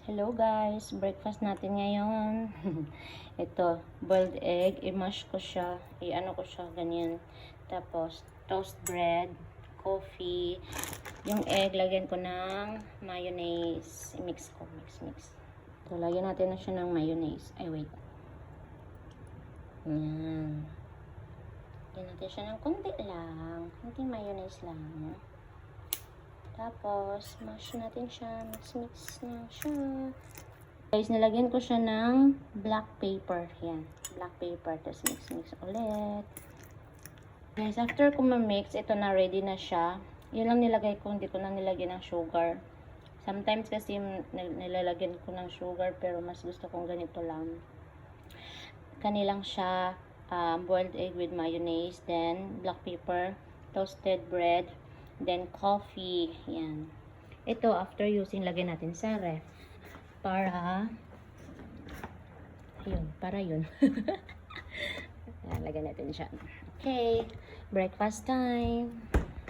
Hello guys, breakfast natin ngayon. Ito, boiled egg, i-mash ko siya, i-ano ko siya, ganyan. Tapos, toast bread, coffee, yung egg, lagyan ko ng mayonnaise. I-mix ko, mix. So, lagyan natin na siya ng mayonnaise. Ay, wait. Yan. Lagyan natin siya ng konti lang. Konting mayonnaise lang. Tapos, mash natin siya. Mix na siya. Guys, nilagyan ko siya ng black pepper. Yan. Black pepper. Tapos, mix ulit. Guys, after ko ma-mix, ito na, ready na siya. Yun lang nilagay ko. Hindi ko na nilagyan ng sugar. Sometimes kasi nilalagyan ko ng sugar, pero mas gusto kong ganito lang. Kanilang siya, boiled egg with mayonnaise, then black pepper, toasted bread, then coffee. Yan. Ito, after using, lagyan natin sa ref. Para yun. Yan, lagyan natin siya. Okay, breakfast time.